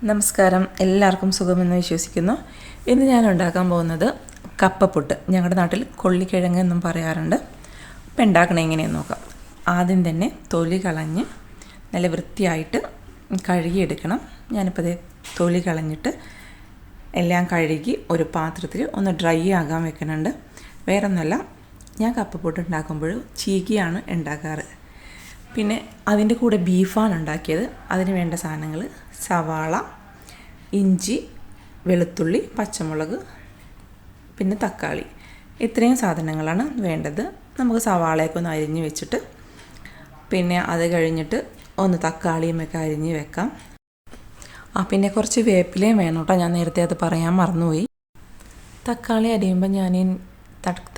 നമസ്കാരം, എല്ലാവർക്കും സുഖമെന്ന് വിശ്വസിക്കുന്നു. ഇന്ന് ഞാൻ ഉണ്ടാക്കാൻ പോകുന്നത് കപ്പപ്പുട്ട്. ഞങ്ങളുടെ നാട്ടിൽ കൊള്ളിക്കിഴങ്ങ് എന്നും പറയാറുണ്ട്. അപ്പം ഉണ്ടാക്കണ എങ്ങനെയെന്ന് നോക്കാം. ആദ്യം തന്നെ തൊലി കളഞ്ഞ് നല്ല വൃത്തിയായിട്ട് കഴുകിയെടുക്കണം. ഞാനിപ്പോൾ തൊലി കളഞ്ഞിട്ട് എല്ലാം കഴുകി ഒരു പാത്രത്തിൽ ഒന്ന് ഡ്രൈ ആകാൻ വെക്കുന്നുണ്ട്. വേറെ ഒന്നുമല്ല, ഞാൻ കപ്പപ്പുട്ട് ഉണ്ടാക്കുമ്പോൾ ചീകിയാണ് ഉണ്ടാക്കാറ്. പിന്നെ അതിൻ്റെ കൂടെ ബീഫാണ് ഉണ്ടാക്കിയത്. അതിന് വേണ്ട സാധനങ്ങൾ സവാള, ഇഞ്ചി, വെളുത്തുള്ളി, പച്ചമുളക്, പിന്നെ തക്കാളി. ഇത്രയും സാധനങ്ങളാണ് വേണ്ടത്. നമുക്ക് സവാളയൊക്കെ ഒന്ന് അരിഞ്ഞ് വെച്ചിട്ട് പിന്നെ അത് കഴിഞ്ഞിട്ട് ഒന്ന് തക്കാളിയുമൊക്കെ അരിഞ്ഞ് വെക്കാം. പിന്നെ കുറച്ച് വേപ്പിലയും വേണം കേട്ടോ. ഞാൻ നേരത്തെ അത് പറയാൻ മറന്നുപോയി. തക്കാളി അരിയുമ്പോൾ ഞാൻ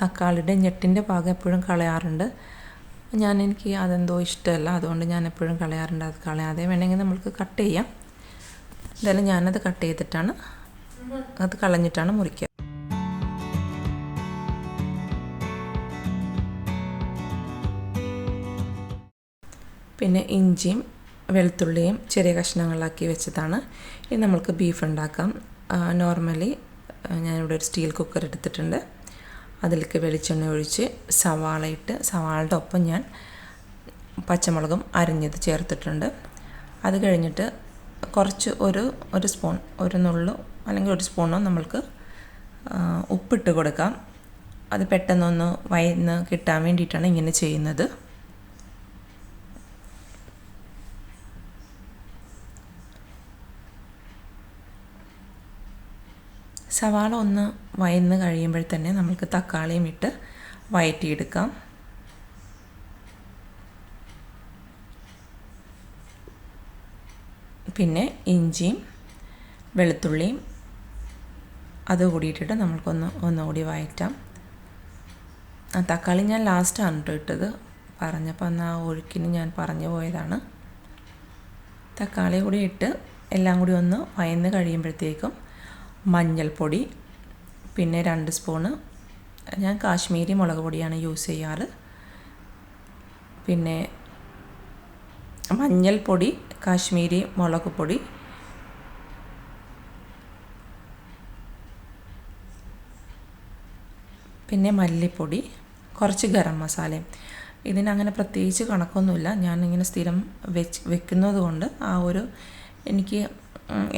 തക്കാളിയുടെ ഞെട്ടിൻ്റെ ഭാഗം എപ്പോഴും കളയാറുണ്ട്. എനിക്ക് അതെന്തോ ഇഷ്ടമല്ല, അതുകൊണ്ട് ഞാൻ എപ്പോഴും കളയാറുണ്ട്. അത് കളയാതെ വേണമെങ്കിൽ നമ്മൾക്ക് കട്ട് ചെയ്യാം. എന്തായാലും ഞാനത് കട്ട് ചെയ്തിട്ടാണ്, അത് കളഞ്ഞിട്ടാണ് മുറിക്കുക. പിന്നെ ഇഞ്ചിയും വെളുത്തുള്ളിയും ചെറിയ കഷ്ണങ്ങളാക്കി വെച്ചതാണ്. ഇനി നമ്മൾക്ക് ബീഫ് ഉണ്ടാക്കാം. നോർമലി ഞാനിവിടെ ഒരു സ്റ്റീൽ കുക്കർ എടുത്തിട്ടുണ്ട്. അതിലേക്ക് വെളിച്ചെണ്ണ ഒഴിച്ച് സവാള ഇട്ട്, സവാളയുടെ ഒപ്പം ഞാൻ പച്ചമുളകും അരിഞ്ഞത് ചേർത്തിട്ടുണ്ട്. അത് കഴിഞ്ഞിട്ട് കുറച്ച് ഒരു സ്പൂൺ, ഒരു നുള്ളു അല്ലെങ്കിൽ ഒരു സ്പൂണോ നമ്മൾക്ക് ഉപ്പിട്ട് കൊടുക്കാം. അത് പെട്ടെന്നൊന്ന് വയന്ന് കിട്ടാൻ വേണ്ടിയിട്ടാണ് ഇങ്ങനെ ചെയ്യുന്നത്. സവാള ഒന്ന് വയന്ന് കഴിയുമ്പോൾ തന്നെ നമുക്ക് തക്കാളിയും ഇട്ട് വഴറ്റിയെടുക്കാം. പിന്നെ ഇഞ്ചിയും വെളുത്തുള്ളിയും അതുകൂടി ഇട്ടിട്ട് ഒന്നുകൂടി വഴറ്റാം. തക്കാളി ഞാൻ ലാസ്റ്റാണ് ഇട്ടത്. പറഞ്ഞപ്പോൾ അന്ന് ആ ഒഴുക്കിന് ഞാൻ പറഞ്ഞു പോയതാണ്. തക്കാളി കൂടി ഇട്ട് എല്ലാം കൂടി ഒന്ന് വയന്ന് കഴിയുമ്പോഴത്തേക്കും മഞ്ഞൾപ്പൊടി, പിന്നെ 2 സ്പൂണ് ഞാൻ കാശ്മീരി മുളക് പൊടിയാണ് യൂസ് ചെയ്യാറ്. പിന്നെ മഞ്ഞൾപ്പൊടി, കാശ്മീരി മുളക് പൊടി, പിന്നെ മല്ലിപ്പൊടി, കുറച്ച് ഗരം മസാലയും. ഇതിനങ്ങനെ പ്രത്യേകിച്ച് കണക്കൊന്നുമില്ല. ഞാനിങ്ങനെ സ്ഥിരം വെക്കുന്നത് കൊണ്ട് എനിക്ക്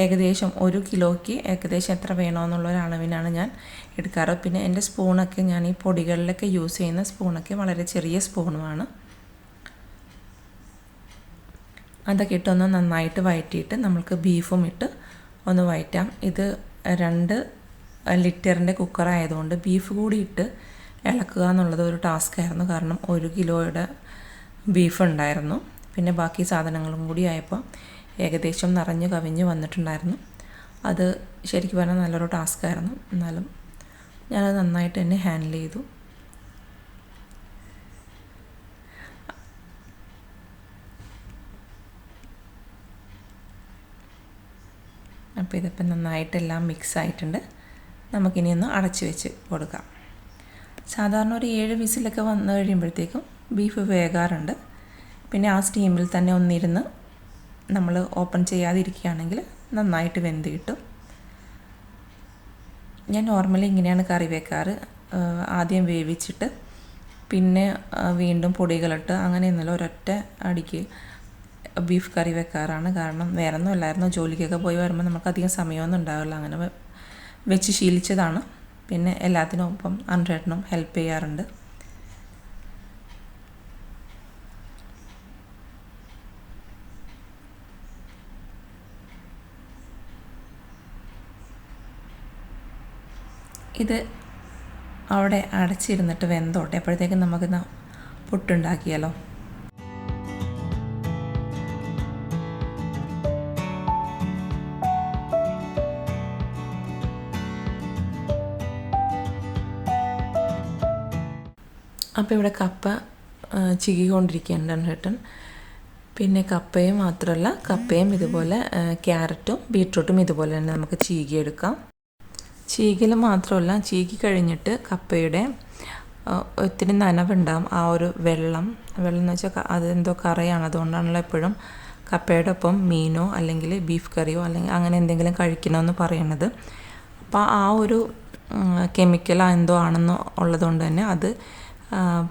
ഏകദേശം 1 കിലോയ്ക്ക് ഏകദേശം എത്ര വേണമെന്നുള്ളൊരു അളവിനാണ് ഞാൻ എടുക്കാറ്. പിന്നെ എൻ്റെ സ്പൂണൊക്കെ ഞാൻ ഈ പൊടികളിലൊക്കെ യൂസ് ചെയ്യുന്ന സ്പൂണൊക്കെ വളരെ ചെറിയ സ്പൂണുമാണ്. അതൊക്കെ ഇട്ടൊന്ന് നന്നായിട്ട് വഴറ്റിയിട്ട് നമ്മൾക്ക് ബീഫും ഇട്ട് ഒന്ന് വഴറ്റാം. ഇത് 2 ലിറ്ററിൻ്റെ കുക്കറായതുകൊണ്ട് ബീഫ് കൂടി ഇട്ട് ഇളക്കുക എന്നുള്ളത് ഒരു ടാസ്ക്കായിരുന്നു. കാരണം 1 കിലോയുടെ ബീഫ് ഉണ്ടായിരുന്നു. പിന്നെ ബാക്കി സാധനങ്ങളും കൂടി ആയപ്പോൾ ഏകദേശം നിറഞ്ഞ് കവിഞ്ഞ് വന്നിട്ടുണ്ടായിരുന്നു. അത് ശരിക്കും പറഞ്ഞാൽ നല്ലൊരു ടാസ്ക്കായിരുന്നു. എന്നാലും ഞാനത് നന്നായിട്ട് തന്നെ ഹാൻഡിൽ ചെയ്തു. അപ്പോൾ ഇതിപ്പോൾ നന്നായിട്ടെല്ലാം മിക്സ് ആയിട്ടുണ്ട്. നമുക്കിനി ഒന്ന് അടച്ച് വെച്ച് കൊടുക്കാം. സാധാരണ ഒരു 7 വിസിലൊക്കെ വന്നു കഴിയുമ്പോഴത്തേക്കും ബീഫ് വേകാറുണ്ട്. പിന്നെ ആ സ്റ്റീമിൽ തന്നെ ഒന്നിരുന്ന് നമ്മൾ ഓപ്പൺ ചെയ്യാതിരിക്കുകയാണെങ്കിൽ നന്നായിട്ട് വെന്ത് കിട്ടും. ഞാൻ നോർമലി ഇങ്ങനെയാണ് കറി വെക്കാറ്. ആദ്യം വേവിച്ചിട്ട് പിന്നെ വീണ്ടും പൊടികളിട്ട് അങ്ങനെയൊന്നുമില്ല, ഒരൊറ്റ അടിക്ക് ബീഫ് കറി വെക്കാറാണ്. കാരണം വേറെ ഒന്നും അല്ലായിരുന്നു, ജോലിക്കൊക്കെ പോയി വരുമ്പോൾ നമുക്കധികം സമയമൊന്നും ഉണ്ടാവില്ല. അങ്ങനെ വെച്ച് ശീലിച്ചതാണ്. പിന്നെ എല്ലാത്തിനും ഒപ്പം അൻഡ്രേട്ടനും ഹെൽപ്പ് ചെയ്യാറുണ്ട്. ഇത് അവിടെ അടച്ചിരുന്നിട്ട് വെന്തോട്ടെ. അപ്പോഴത്തേക്കും നമുക്കിന്ന് പുട്ടുണ്ടാക്കിയാലോ. അപ്പോൾ ഇവിടെ കപ്പ ചികിക്കൊണ്ടിരിക്കുകയാണ് ചേട്ടൻ. പിന്നെ കപ്പയും മാത്രമല്ല, കപ്പയും ഇതുപോലെ ക്യാരറ്റും ബീട്രൂട്ടും ഇതുപോലെ തന്നെ നമുക്ക് ചീകിയെടുക്കാം. ചീകൽ മാത്രമല്ല, ചീകി കഴിഞ്ഞിട്ട് കപ്പയുടെ ഒത്തിരി നനവുണ്ടാകും. ആ ഒരു വെള്ളം എന്ന് വെച്ചാൽ അതെന്തോ കറയാണ്, അതുകൊണ്ടാണല്ലോ എപ്പോഴും കപ്പയുടെ ഒപ്പം മീനോ അല്ലെങ്കിൽ ബീഫ് കറിയോ അല്ലെങ്കിൽ അങ്ങനെ എന്തെങ്കിലും കഴിക്കണമെന്ന് പറയുന്നത്. അപ്പോൾ ആ ഒരു കെമിക്കൽ എന്തോ ആണെന്ന് ഉള്ളതുകൊണ്ട് തന്നെ അത്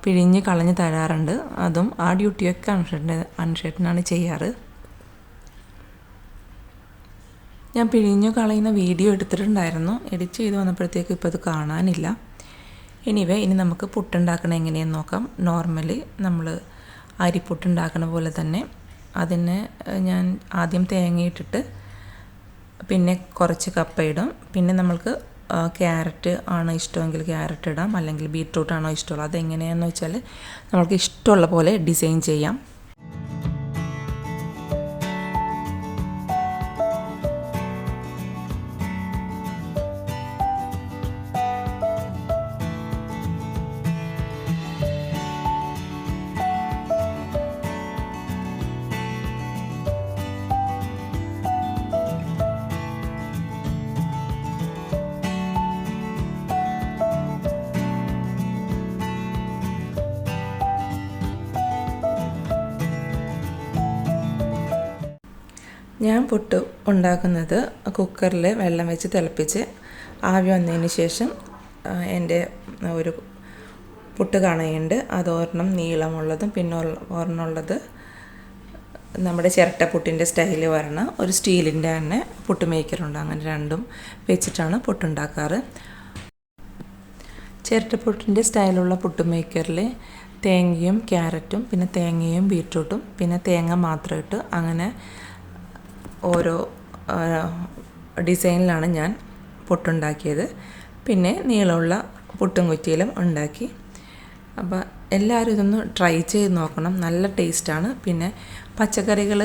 പിഴിഞ്ഞ് കളഞ്ഞ് തരാറുണ്ട്. അതും ആ ഡ്യൂട്ടിയൊക്കെ അനുഷേട്ടനാണ് ചെയ്യാറ്. ഞാൻ പിഴിഞ്ഞു കളയുന്ന വീഡിയോ എടുത്തിട്ടുണ്ടായിരുന്നു. എഡിറ്റ് ചെയ്ത് വന്നപ്പോഴത്തേക്ക് ഇപ്പോൾ അത് കാണാനില്ല. ഇനി നമുക്ക് പുട്ടുണ്ടാക്കണ എങ്ങനെയെന്ന് നോക്കാം. നോർമലി നമ്മൾ അരിപ്പുട്ടുണ്ടാക്കണ പോലെ തന്നെ അതിന് ഞാൻ ആദ്യം തേങ്ങയിട്ടിട്ട് പിന്നെ കുറച്ച് കപ്പ ഇടും. പിന്നെ നമ്മൾക്ക് ക്യാരറ്റ് ആണ് ഇഷ്ടമെങ്കിൽ ക്യാരറ്റ് ഇടാം, അല്ലെങ്കിൽ ബീറ്റ്റൂട്ടാണോ ഇഷ്ടമുള്ളത് അതെങ്ങനെയാണെന്ന് വെച്ചാൽ നമ്മൾക്ക് ഇഷ്ടമുള്ള പോലെ ഡിസൈൻ ചെയ്യാം. ഞാൻ പുട്ട് ഉണ്ടാക്കുന്നത് കുക്കറിൽ വെള്ളം വെച്ച് തിളപ്പിച്ച് ആവി വന്നതിന് ശേഷം എൻ്റെ ഒരു പുട്ട് കണയുണ്ട്. അത് ഒരെണ്ണം നീളമുള്ളതും പിന്നെ ഒരെണ്ണമുള്ളത് നമ്മുടെ ചിരട്ടപ്പുട്ടിൻ്റെ സ്റ്റൈൽ വരണ ഒരു സ്റ്റീലിൻ്റെ തന്നെ പുട്ട് മേക്കറുണ്ട്. അങ്ങനെ രണ്ടും വെച്ചിട്ടാണ് പുട്ടുണ്ടാക്കാറ്. ചിരട്ടപ്പുട്ടിൻ്റെ സ്റ്റൈലുള്ള പുട്ട് മേക്കറിൽ തേങ്ങയും ക്യാരറ്റും പിന്നെ തേങ്ങയും ബീറ്റ്റൂട്ടും പിന്നെ തേങ്ങ മാത്രം ഇട്ട് അങ്ങനെ ഓരോ ഡിസൈനിലാണ് ഞാൻ പുട്ടുണ്ടാക്കിയത്. പിന്നെ നീളമുള്ള പുട്ടും കുറ്റിയിലും ഉണ്ടാക്കി. അപ്പോൾ എല്ലാവരും ഇതൊന്ന് ട്രൈ ചെയ്ത് നോക്കണം. നല്ല ടേസ്റ്റാണ്. പിന്നെ പച്ചക്കറികൾ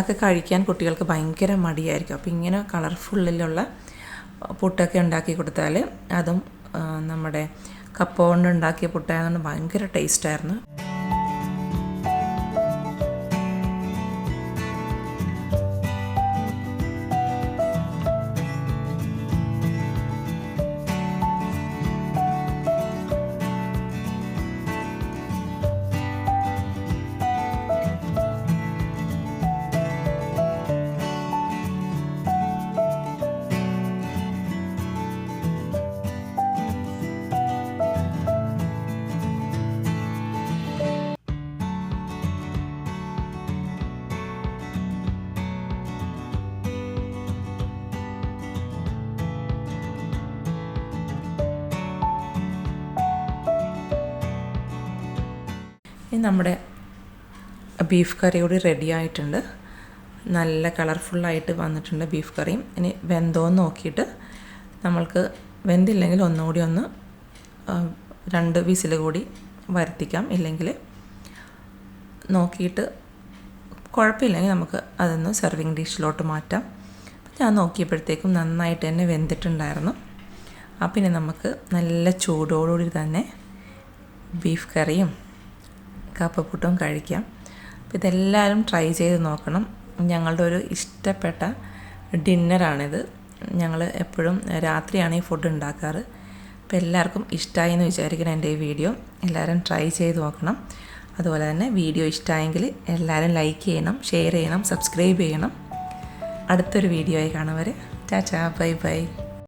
ഒക്കെ കഴിക്കാൻ കുട്ടികൾക്ക് ഭയങ്കര മടിയായിരിക്കും. അപ്പോൾ ഇങ്ങനെ കളർഫുള്ളിലുള്ള പുട്ടൊക്കെ ഉണ്ടാക്കി കൊടുത്താൽ അതും നമ്മുടെ കപ്പ കൊണ്ട് ഉണ്ടാക്കിയ പുട്ടായതുകൊണ്ട് ഭയങ്കര ടേസ്റ്റായിരുന്നു. ഇനി നമ്മുടെ ബീഫ് കറി കൂടി റെഡി ആയിട്ടുണ്ട്. നല്ല കളർഫുള്ളായിട്ട് വന്നിട്ടുണ്ട് ബീഫ് കറിയും. ഇനി വെന്തോന്ന് നോക്കിയിട്ട് നമ്മൾക്ക് വെന്തില്ലെങ്കിൽ ഒന്നുകൂടി ഒന്ന് 2 വിസിൽ കൂടി വരുത്തിക്കാം. ഇല്ലെങ്കിൽ നോക്കിയിട്ട് കുഴപ്പമില്ലെങ്കിൽ നമുക്ക് അതൊന്ന് സെർവിങ് ഡിഷിലോട്ട് മാറ്റാം. ഞാൻ നോക്കിയപ്പോഴത്തേക്കും നന്നായിട്ട് തന്നെ വെന്തിട്ടുണ്ടായിരുന്നു. പിന്നെ നമുക്ക് നല്ല ചൂടോടുകൂടി തന്നെ ബീഫ് കറിയും കപ്പപ്പുട്ടും കഴിക്കാം. അപ്പോൾ ഇതെല്ലാവരും ട്രൈ ചെയ്ത് നോക്കണം. ഞങ്ങളുടെ ഒരു ഇഷ്ടപ്പെട്ട ഡിന്നറാണിത്. ഞങ്ങൾ എപ്പോഴും രാത്രിയാണ് ഈ ഫുഡ് ഉണ്ടാക്കാറ്. അപ്പോൾ എല്ലാവർക്കും ഇഷ്ടമായി എന്ന് വിചാരിക്കണം എൻ്റെ ഈ വീഡിയോ. എല്ലാവരും ട്രൈ ചെയ്ത് നോക്കണം. അതുപോലെ തന്നെ വീഡിയോ ഇഷ്ടമായെങ്കിൽ എല്ലാവരും ലൈക്ക് ചെയ്യണം, ഷെയർ ചെയ്യണം, സബ്സ്ക്രൈബ് ചെയ്യണം. അടുത്തൊരു വീഡിയോ ആയി കാണും വരെ ടാറ്റാ, ബൈ ബൈ.